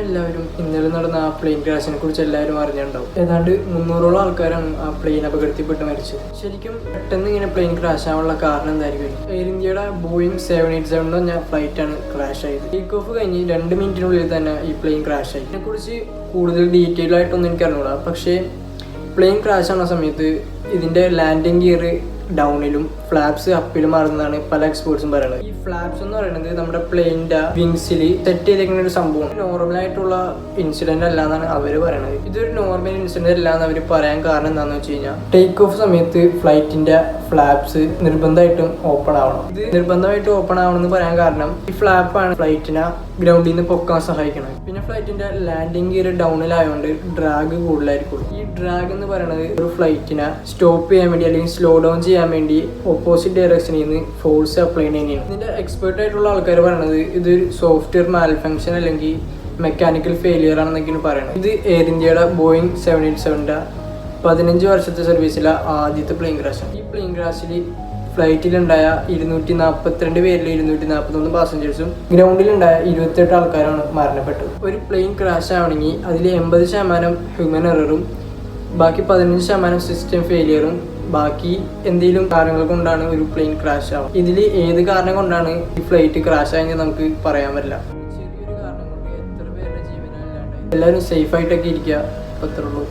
എല്ലാവരും ഇന്നലെ നടന്ന ആ പ്ലെയിൻ ക്രാഷിനെ കുറിച്ച് എല്ലാവരും അറിഞ്ഞിട്ടുണ്ടാവും. ഏതാണ്ട് 300ഓളം ആൾക്കാരാണ് ആ പ്ലെയിൻ അപകടത്തിൽപ്പെട്ട് മരിച്ചത്. ശരിക്കും പെട്ടെന്ന് ഇങ്ങനെ പ്ലെയിൻ ക്രാഷ് ആവാനുള്ള കാരണം എന്തായിരിക്കും? എയർ ഇന്ത്യയുടെ ബോയിങ് 787 എന്ന് പറഞ്ഞ ഫ്ലൈറ്റ് ആണ് ക്രാഷ് ആയത്. ടേക്ക് ഓഫ് കഴിഞ്ഞ് 2 മിനിറ്റിനുള്ളിൽ തന്നെ ഈ പ്ലെയിൻ ക്രാഷ് ആയി. ഇതിനെക്കുറിച്ച് കൂടുതൽ ഡീറ്റെയിൽ ആയിട്ടൊന്നും എനിക്ക് അറിഞ്ഞൂടാ. പക്ഷേ പ്ലെയിൻ ക്രാഷ് ആവുന്ന സമയത്ത് ഇതിന്റെ ലാൻഡിങ് ഗിയർ ഡൗണിലും ഫ്ലാപ്സ് അപ്പിലും മാറുന്നതാണ് പല എക്സ്പേർട്സും പറയുന്നത്. ഈ ഫ്ലാപ്സ് എന്ന് പറയുന്നത് നമ്മുടെ പ്ലെയിനിന്റെ വിങ്സിൽ സെറ്റ് ചെയ്തേക്കുന്ന ഒരു സംഭവം. നോർമൽ ആയിട്ടുള്ള ഇൻസിഡന്റ് അല്ല എന്നാണ് അവർ പറയുന്നത്. ഇതൊരു നോർമൽ ഇൻസിഡന്റ് അല്ല എന്ന് അവർ പറയാൻ കാരണം എന്താണെന്ന് വെച്ച് കഴിഞ്ഞാൽ ടേക്ക് ഓഫ് സമയത്ത് ഫ്ലൈറ്റിന്റെ ഫ്ലാപ്സ് നിർബന്ധമായിട്ടും ഓപ്പൺ ആവണം. ഇത് നിർബന്ധമായിട്ട് ഓപ്പൺ ആവണമെന്ന് പറയാൻ കാരണം ഈ ഫ്ലാപ്പാണ് ഫ്ലൈറ്റിനെ ഗ്രൗണ്ടിൽ നിന്ന് പൊക്കാൻ സഹായിക്കുന്നത്. പിന്നെ ഫ്ലൈറ്റിന്റെ ലാൻഡിങ് ഗിയർ ഡൗണിലായതുകൊണ്ട് ഡ്രാഗ് കൂടുതലായിരിക്കും. ഈ ഡ്രാഗ് എന്ന് പറയുന്നത് ഒരു ഫ്ലൈറ്റിനെ സ്റ്റോപ്പ് ചെയ്യാൻ വേണ്ടി അല്ലെങ്കിൽ സ്ലോ ഡൗൺ ചെയ്യാൻ വേണ്ടി ഓപ്പോസിറ്റ് ഡയറക്ഷനിൽ നിന്ന് ഫോഴ്സ് അപ്ലൈ ചെയ്യുന്നതാണ്. ഇതിന്റെ എക്സ്പെർട്ട് ആയിട്ടുള്ള ആൾക്കാർ പറയുന്നത് ഇതൊരു സോഫ്റ്റ്വെയർ മാൽഫങ്ഷൻ അല്ലെങ്കിൽ മെക്കാനിക്കൽ ഫെയിലിയർ ആണെന്നൊക്കെയാണ് പറയുന്നത്. ഇത് എയർ ഇന്ത്യയുടെ ബോയിങ് 787ന്റെ 15 വർഷത്തെ സർവീസിലെ ആദ്യത്തെ പ്ലെയിൻ ക്രാഷാണ്. ഈ പ്ലെയിൻ ക്രാഷിൽ ഫ്ലൈറ്റിലുണ്ടായ 242 പേരിൽ 241 പാസഞ്ചേഴ്സും ഗ്രൗണ്ടിലുണ്ടായ 28 ആൾക്കാരാണ് മരണപ്പെട്ടത്. ഒരു പ്ലെയിൻ ക്രാഷ് ആവണമെങ്കിൽ അതിൽ 80% ഹ്യൂമൻ എററും ബാക്കി 15% സിസ്റ്റം ഫെയിലിയറും ബാക്കി എന്തെങ്കിലും കാരണങ്ങൾ കൊണ്ടാണ് ഒരു പ്ലെയിൻ ക്രാഷ് ആവുക. ഇതിൽ ഏത് കാരണം കൊണ്ടാണ് ഈ ഫ്ലൈറ്റ് ക്രാഷ് ആയെന്ന് നമുക്ക് പറയാൻ പറ്റില്ല. ചെറിയൊരു കാരണം കൊണ്ട് എത്ര പേരുടെ ജീവനാണ് ഇല്ലാണ്ടായി. എല്ലാവരും സേഫ് ആയിട്ടൊക്കെ ഇരിക്കുക. അത്രേ ഉള്ളൂ.